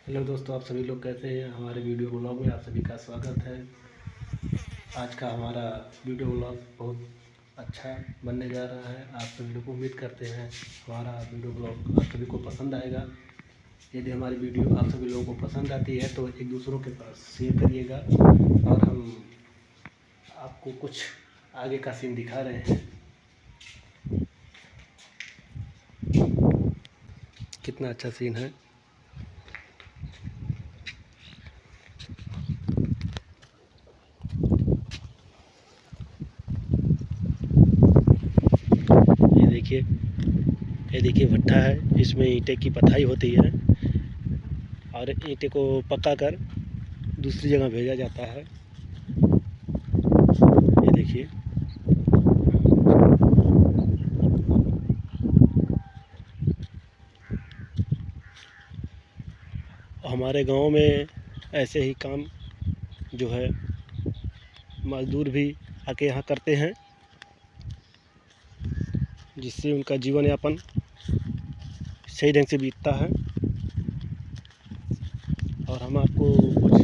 Hello दोस्तों, आप सभी लोग कैसे हैं। हमारे वीडियो ब्लॉग में आप सभी का स्वागत है। आज का हमारा वीडियो ब्लॉग बहुत अच्छा बनने जा रहा है। आप सभी लोग उम्मीद करते हैं हमारा वीडियो ब्लॉग आप सभी को पसंद आएगा। यदि हमारी वीडियो आप सभी लोगों को पसंद आती है तो एक दूसरों के पास शेयर करिएगा। और हम आपको कुछ आगे का सीन दिखा रहे हैं। कितना अच्छा सीन है। ये देखिए भट्ठा है, इसमें ईंटें की पथाई होती है और ईंटें को पका कर दूसरी जगह भेजा जाता है। ये देखिए हमारे गांव में ऐसे ही काम जो है मज़दूर भी आके यहाँ करते हैं, जिससे उनका जीवन यापन सही ढंग से बीतता है। और हम आपको कुछ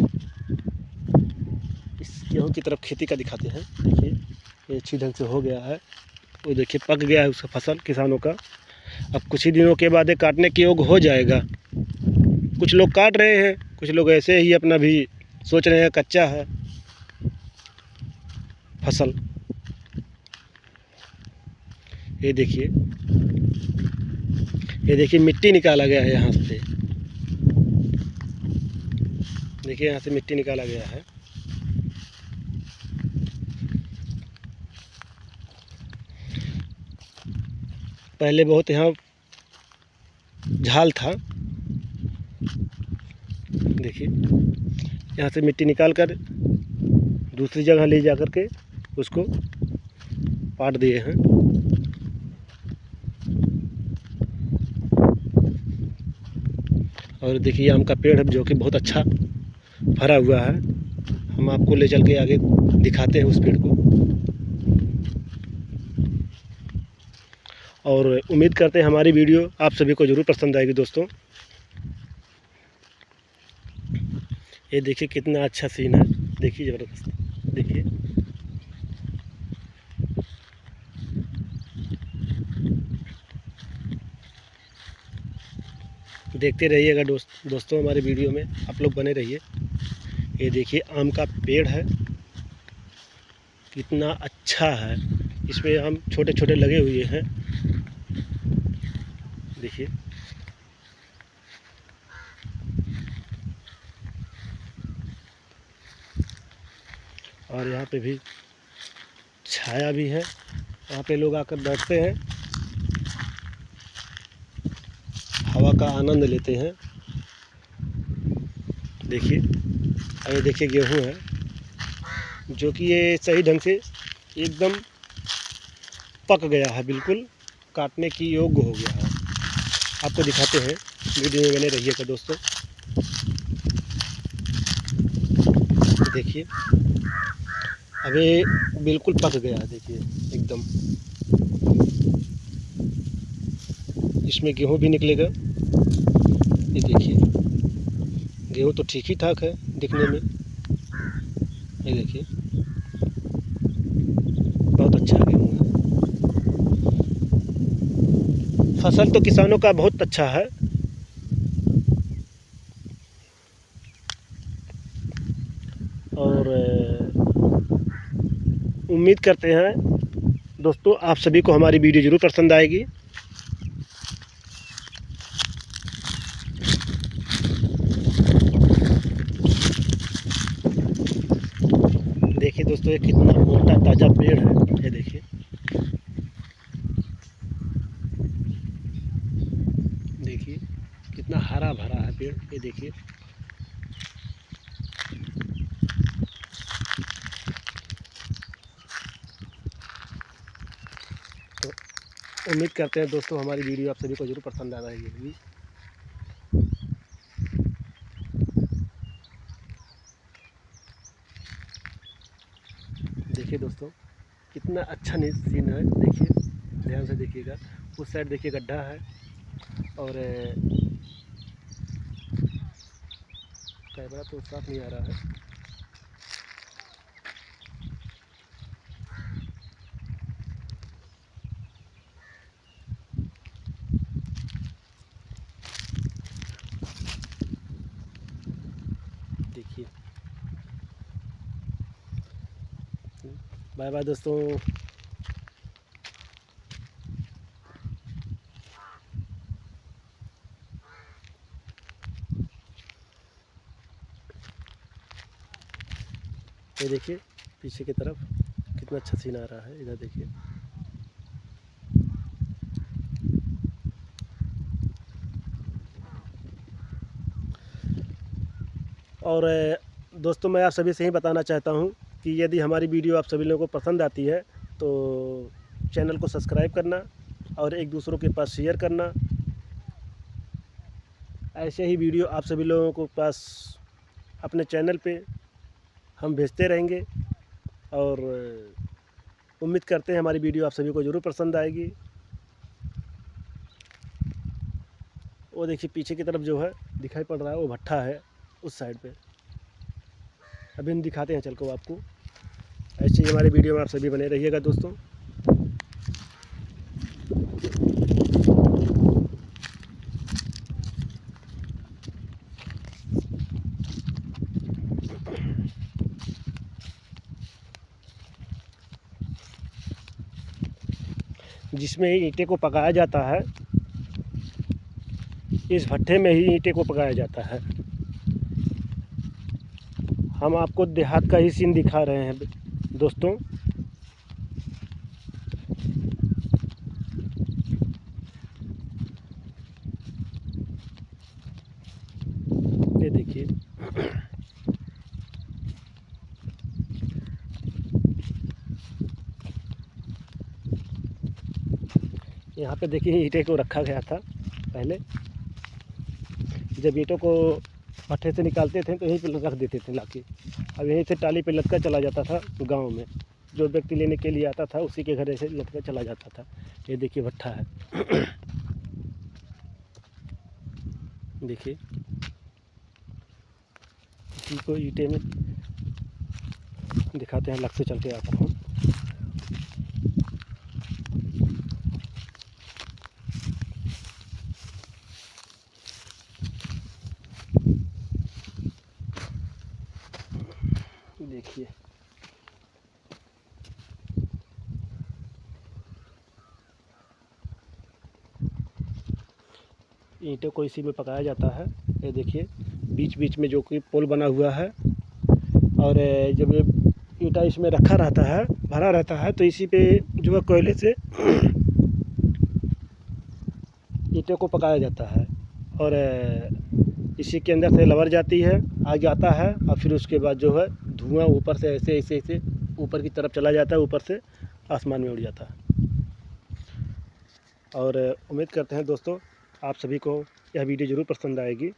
इस गेहूँ की तरफ खेती का दिखाते हैं। देखिए ये अच्छी ढंग से हो गया है। वो देखिए पक गया है उसका फसल किसानों का। अब कुछ ही दिनों के बाद ये काटने के योग हो जाएगा। कुछ लोग काट रहे हैं, कुछ लोग ऐसे ही अपना भी सोच रहे हैं कच्चा है फसल। ये देखिए मिट्टी निकाला गया है यहाँ से। देखिए यहाँ से मिट्टी निकाला गया है। पहले बहुत यहाँ झाल था। देखिए यहाँ से मिट्टी निकाल कर दूसरी जगह ले जा कर के उसको पाट दिए हैं। और देखिए आम का पेड़ है जो कि बहुत अच्छा भरा हुआ है। हम आपको ले चल के आगे दिखाते हैं उस पेड़ को। और उम्मीद करते हैं हमारी वीडियो आप सभी को ज़रूर पसंद आएगी दोस्तों। ये देखिए कितना अच्छा सीन है। देखिए ज़बरदस्त। देखिए देखते रहिएगा दोस्तों हमारे वीडियो में आप लोग बने रहिए। ये देखिए आम का पेड़ है, कितना अच्छा है। इसमें आम छोटे छोटे लगे हुए हैं। देखिए और यहाँ पे भी छाया भी है। यहाँ पे लोग आकर बैठते हैं, हवा का आनंद लेते हैं। देखिए ये देखिए गेहूँ है जो कि ये सही ढंग से एकदम पक गया है, बिल्कुल काटने की योग्य हो गया है। आपको दिखाते हैं, वीडियो में बने रहिएगा दोस्तों। देखिए अब ये बिल्कुल पक गया है। देखिए एकदम इसमें गेहूँ भी निकलेगा। ये देखिए गेहूँ तो ठीक ही ठाक है दिखने में। ये देखिए बहुत अच्छा गेहूँ है। फसल तो किसानों का बहुत अच्छा है। और उम्मीद करते हैं दोस्तों आप सभी को हमारी वीडियो ज़रूर पसंद आएगी। देखिए दोस्तों ये कितना मोटा ताज़ा पेड़ है। ये देखिए देखिए कितना हरा भरा है पेड़। ये देखिए तो उम्मीद करते हैं दोस्तों हमारी वीडियो आप सभी को ज़रूर पसंद आ रही होगी। देखिए दोस्तों कितना अच्छा सीन है। देखिए ध्यान से देखिएगा। उस साइड देखिए गड्ढा है और कैमरा तो साफ नहीं आ रहा है। देखिए, बाय बाय दोस्तों। ये देखिए पीछे की तरफ कितना अच्छा सीन आ रहा है, इधर देखिए। और दोस्तों, मैं आप सभी से ही बताना चाहता हूँ कि यदि हमारी वीडियो आप सभी लोगों को पसंद आती है तो चैनल को सब्सक्राइब करना और एक दूसरों के पास शेयर करना। ऐसे ही वीडियो आप सभी लोगों को पास अपने चैनल पे हम भेजते रहेंगे और उम्मीद करते हैं हमारी वीडियो आप सभी को ज़रूर पसंद आएगी। वो देखिए पीछे की तरफ जो है दिखाई पड़ रहा है, वो भट्ठा है उस साइड पे। अभी हम दिखाते हैं चल को आपको। ऐसे ही हमारी वीडियो में आप सभी बने रहिएगा दोस्तों। जिसमें ईंटें को पकाया जाता है, इस भट्ठे में ही ईंटें को पकाया जाता है। हम आपको देहात का ही सीन दिखा रहे हैं दोस्तों। ये देखिए, यहाँ पे देखिए ईंटें को रखा गया था पहले। जब ईंटों को भट्ठे से निकालते थे तो यहीं पे रख देते थे लाके। अब यहीं से टाली पे लटका चला जाता था गांव में। जो व्यक्ति लेने के लिए आता था उसी के घर से लटका चला जाता था। ये देखिए भट्ठा है। देखिए इसी को ईंटे में दिखाते हैं, लग से चल के आपको। देखिए ईंटों को इसी में पकाया जाता है। ये देखिए बीच बीच में जो कि पोल बना हुआ है, और जब ये ईंटा इसमें रखा रहता है, भरा रहता है, तो इसी पे जो है कोयले से ईंटों को पकाया जाता है। और इसी के अंदर से लवर जाती है, आग जाता है, और फिर उसके बाद जो है धुआं ऊपर से ऐसे ऐसे ऐसे ऊपर की तरफ चला जाता है, ऊपर से आसमान में उड़ जाता है। और उम्मीद करते हैं दोस्तों आप सभी को यह वीडियो ज़रूर पसंद आएगी।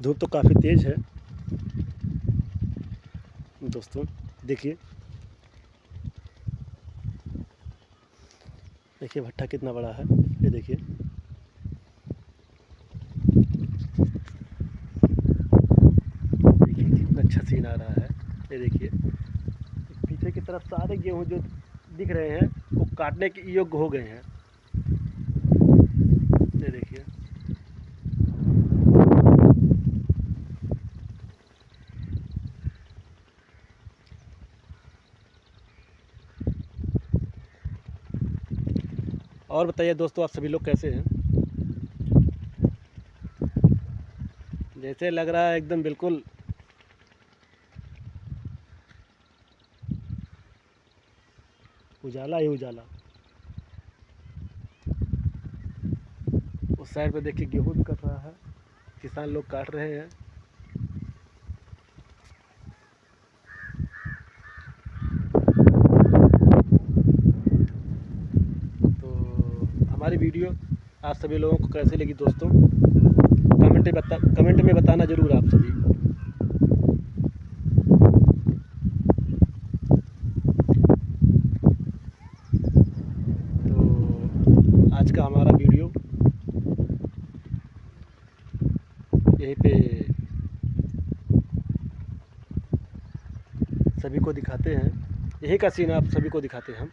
धूप तो काफ़ी तेज़ है दोस्तों। देखिए देखिए भट्ठा कितना बड़ा है, ये देखिए। देखिए कितना अच्छा सीन आ रहा है। ये देखिए पीछे की तरफ सारे गेहूँ जो दिख रहे हैं वो काटने के योग्य हो गए हैं। ये देखिए और बताइए दोस्तों आप सभी लोग कैसे हैं? जैसे लग रहा है एकदम बिल्कुल उजाला ही उजाला। उस साइड पे देखिए गेहूँ भी कट रहा है, किसान लोग काट रहे हैं। तो हमारी वीडियो आप सभी लोगों को कैसे लगी दोस्तों, कमेंट में बताना ज़रूर आप सभी। तो आज का हमारा वीडियो यहीं पे सभी को दिखाते हैं। यही का सीन आप सभी को दिखाते हैं हम।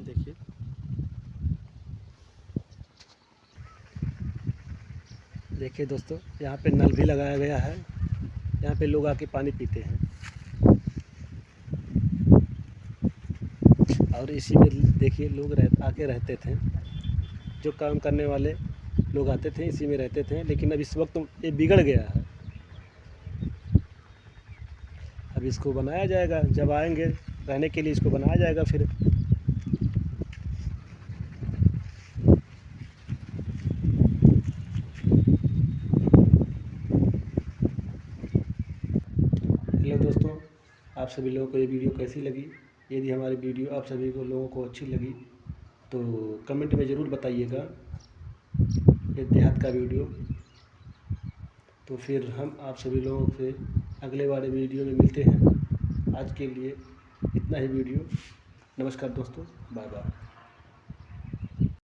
देखिए देखिए दोस्तों, यहाँ पे नल भी लगाया गया है। यहाँ पे लोग आके पानी पीते हैं और इसी में देखिए लोग आके रहते थे। जो काम करने वाले लोग आते थे इसी में रहते थे, लेकिन अब इस वक्त ये बिगड़ गया है। अब इसको बनाया जाएगा, जब आएंगे रहने के लिए इसको बनाया जाएगा फिर। हेलो दोस्तों, आप सभी लोगों को ये वीडियो कैसी लगी? यदि हमारी वीडियो आप सभी को लोगों को अच्छी लगी तो कमेंट में ज़रूर बताइएगा ये देहात का वीडियो। तो फिर हम आप सभी लोगों से अगले वाले वीडियो में मिलते हैं। आज के लिए इतना ही वीडियो। नमस्कार दोस्तों, बाय बाय।